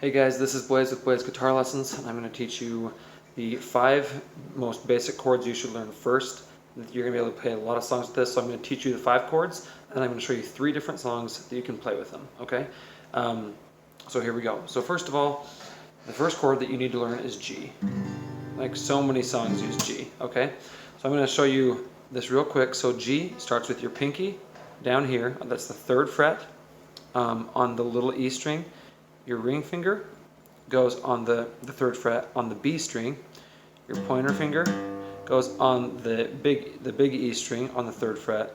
Hey guys, this is Blaze with Blaze Guitar Lessons, and I'm going to teach you the 5 most basic chords you should learn first. You're going to be able to play a lot of songs with this, so I'm going to teach you the 5 chords, and then I'm going to show you 3 different songs that you can play with them, okay? So here we go. So first of all, the first chord that you need to learn is G. Like so many songs use G, okay? So I'm going to show you this real quick. So G starts with your pinky down here, that's the 3rd fret on the little E string. Your ring finger goes on the 3rd fret on the B string. Your pointer finger goes on the big E string on the 3rd fret,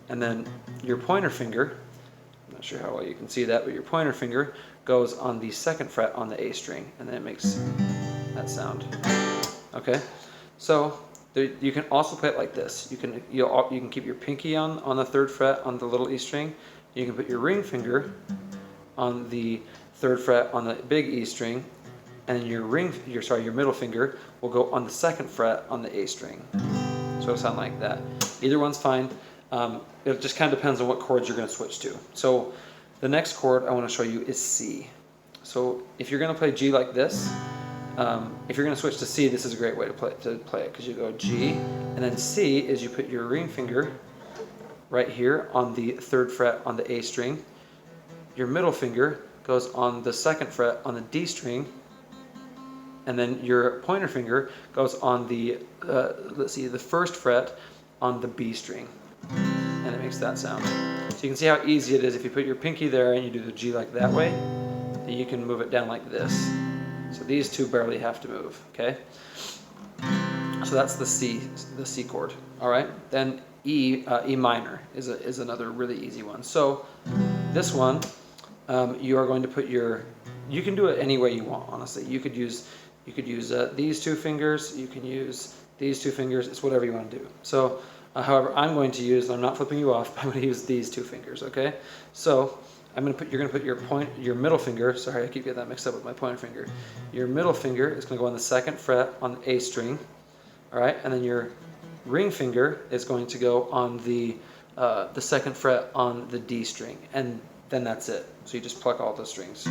and then your pointer finger, I'm not sure how well you can see that, but your pointer finger goes on the 2nd fret on the A string, and then it makes that sound. Okay, so you can also play it like this. You can keep your pinky on the 3rd fret on the little E string. You can put your ring finger on the 3rd fret on the big E string, and your middle finger will go on the 2nd fret on the A string. So it'll sound like that. Either one's fine. It just kind of depends on what chords you're going to switch to. So the next chord I want to show you is C. So if you're going to play G like this, if you're going to switch to C, this is a great way to play it, because you go G, and then C is you put your ring finger right here on the 3rd fret on the A string. Your middle finger goes on the 2nd fret on the D string, and then your pointer finger goes on the the 1st fret on the B string, and it makes that sound. So you can see how easy it is. If you put your pinky there and you do the G like that way, then you can move it down like this. So these two barely have to move. Okay. So that's the C chord. All right. Then E minor is another really easy one. So this one. You are going to put you can do it any way you want, honestly. You could use these 2 fingers, you can use these 2 fingers, it's whatever you want to do. So, however, I'm going to use, I'm not flipping you off, but I'm going to use these 2 fingers, okay? So, you're going to put your middle finger, sorry, I keep getting that mixed up with my pointer finger. Your middle finger is going to go on the 2nd fret on the A string, all right? And then your ring finger is going to go on the 2nd fret on the D string, and then that's it. So you just pluck all the strings,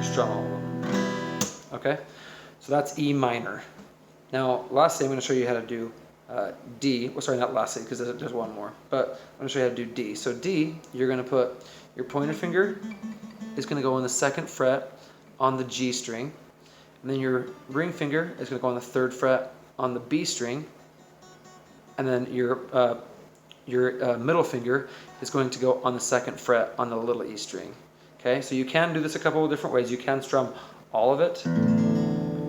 strum all of them. Okay, so that's E minor. Now, lastly, I'm going to show you how to do D. Well, sorry, not lastly, because there's one more. But I'm going to show you how to do D. So D, you're going to put your pointer finger is going to go on the 2nd fret on the G string, and then your ring finger is going to go on the 3rd fret on the B string, and then your middle finger is going to go on the 2nd fret on the little E string. Okay, so you can do this a couple of different ways. You can strum all of it,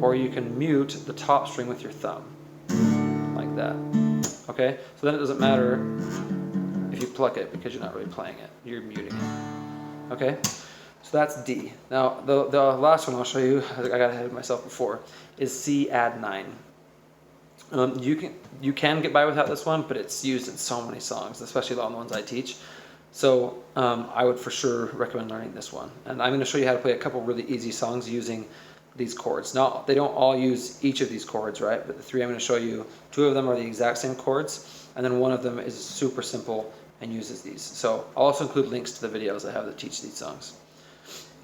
or you can mute the top string with your thumb, like that. Okay, so then it doesn't matter if you pluck it, because you're not really playing it, you're muting it. Okay, so that's D. Now the last one I'll show you, I got ahead of myself before, is C add 9. You can get by without this one, but it's used in so many songs, especially on the ones I teach. So I would for sure recommend learning this one. And I'm going to show you how to play a couple really easy songs using these chords. Now, they don't all use each of these chords, right? But the 3 I'm going to show you, 2 of them are the exact same chords, and then one of them is super simple and uses these. So I'll also include links to the videos I have that teach these songs.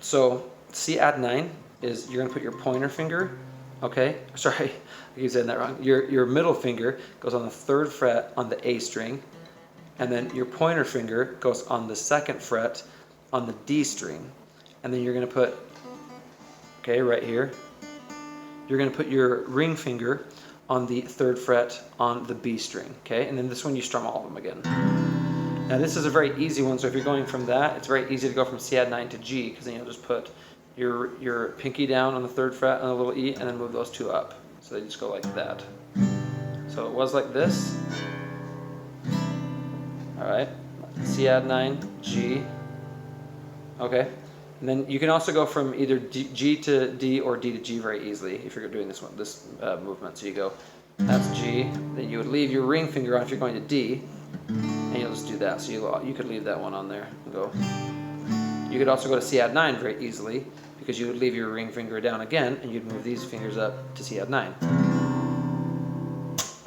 So C add 9 is you're going to put your pointer finger, okay? Sorry, I keep saying that wrong. Your middle finger goes on the 3rd fret on the A string, and then your pointer finger goes on the 2nd fret on the D string, and then you're going to put, okay, right here, you're going to put your ring finger on the 3rd fret on the B string, okay, and then this one you strum all of them again. Now this is a very easy one, so if you're going from that, it's very easy to go from C add 9 to G, because then you'll just put your pinky down on the 3rd fret on the little E, and then move those 2 up. So they just go like that. So it was like this. Alright, C add 9, G, okay, and then you can also go from either G to D or D to G very easily if you're doing this movement. So you go, that's G, then you would leave your ring finger on if you're going to D, and you'll just do that. So you could leave that one on there and go. You could also go to C add 9 very easily, because you would leave your ring finger down again, and you'd move these fingers up to C add 9.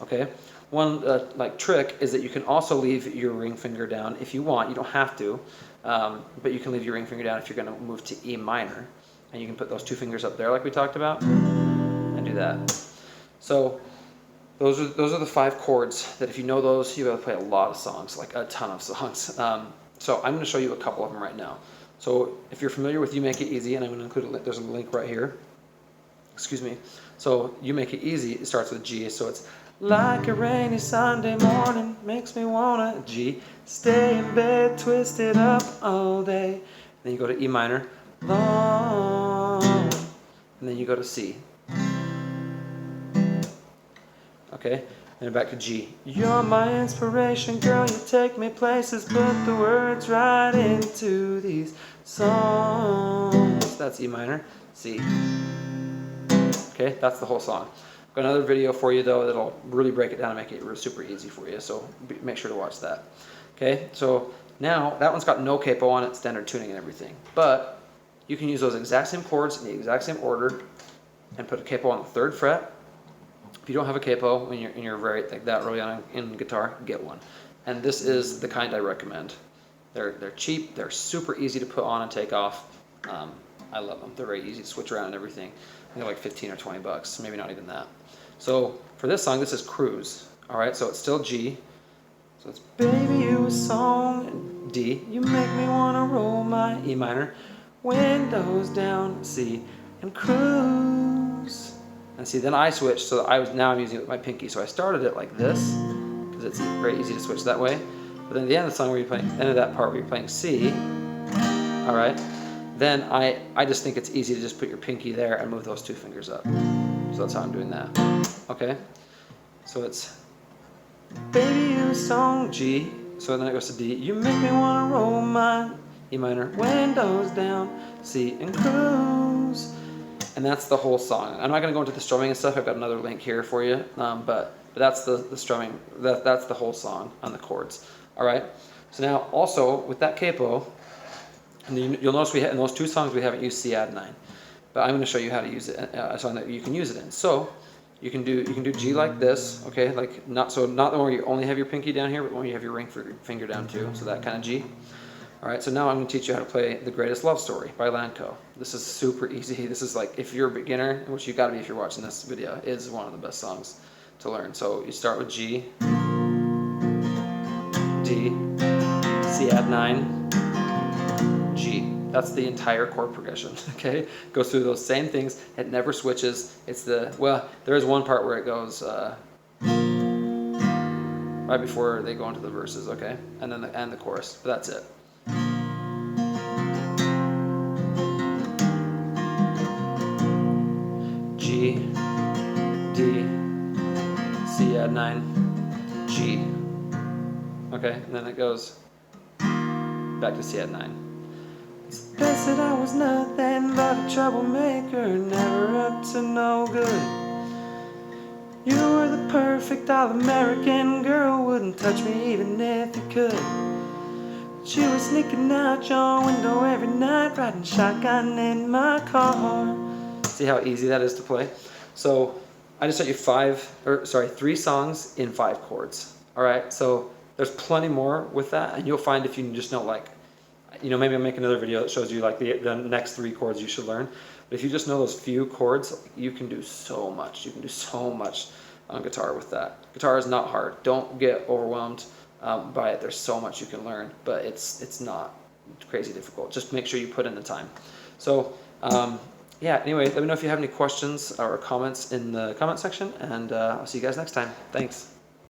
Okay. One trick is that you can also leave your ring finger down if you want. You don't have to, but you can leave your ring finger down if you're going to move to E minor. and you can put those 2 fingers up there like we talked about, and do that. So those are the 5 chords that if you know those, you'll be able to play a lot of songs, like a ton of songs. So I'm going to show you a couple of them right now. So if you're familiar with You Make It Easy, and I'm going to include a link, there's a link right here. Excuse me. So You Make It Easy, it starts with G, so it's like a rainy Sunday morning, makes me wanna G, stay in bed, twisted up all day. Then you go to E minor, long, and then you go to C. Okay, and back to G. You're my inspiration, girl, you take me places, put the words right into these songs. That's E minor, C. Okay, that's the whole song. I've got another video for you though that'll really break it down and make it super easy for you, so make sure to watch that. Okay, so now that one's got no capo on it, standard tuning and everything, but you can use those exact same chords in the exact same order and put a capo on the 3rd fret. If you don't have a capo when you're very like that early on in guitar, get one. And this is the kind I recommend. They're cheap, they're super easy to put on and take off. I love them. They're very easy to switch around and everything. They're like 15 or 20 bucks, maybe not even that. So for this song, this is Cruise. All right, so it's still G. So it's baby, you a song, and D. You make me wanna roll my E minor, windows down, C, and cruise. And see, then I switched, so now I'm using it with my pinky. So I started it like this, because it's very easy to switch that way. But then at the end of the song, where you're playing, end of that part where you're playing C, all right, then I just think it's easy to just put your pinky there and move those 2 fingers up. So that's how I'm doing that. Okay, so it's baby, you song, G. So then it goes to D. You make me wanna roll my E minor, windows down, C, and cruise. And that's the whole song. I'm not going to go into the strumming and stuff. I've got another link here for you. But that's the strumming. That's the whole song on the chords. All right. So now also with that capo, and you'll notice in those 2 songs we haven't used C add 9, but I'm going to show you how to use it. A song that you can use it in. So you can do G like this. Okay, like not the one where you only have your pinky down here, but when you have your ring finger down too. So that kind of G. All right, so now I'm going to teach you how to play The Greatest Love Story by Lanco. This is super easy. This is like, if you're a beginner, which you got to be if you're watching this video, is one of the best songs to learn. So you start with G, D, C add 9, G. That's the entire chord progression, okay? Goes through those same things. It never switches. It's there is one part where it goes right before they go into the verses, okay? And then the chorus, but that's it. G, D, C add 9, G. Okay, and then it goes back to C add 9. It's best that I was nothing but a troublemaker, never up to no good. You were the perfect all-American girl, wouldn't touch me even if you could. But you were sneaking out your window every night, riding shotgun in my car. See how easy that is to play? So I just taught you 3 songs in 5 chords. All right, so there's plenty more with that, and you'll find if you just know, like, maybe I'll make another video that shows you like the next 3 chords you should learn. But if you just know those few chords, you can do so much. You can do so much on guitar with that. Guitar is not hard. Don't get overwhelmed by it. There's so much you can learn, but it's not crazy difficult. Just make sure you put in the time. So yeah, anyway, let me know if you have any questions or comments in the comment section, and I'll see you guys next time. Thanks.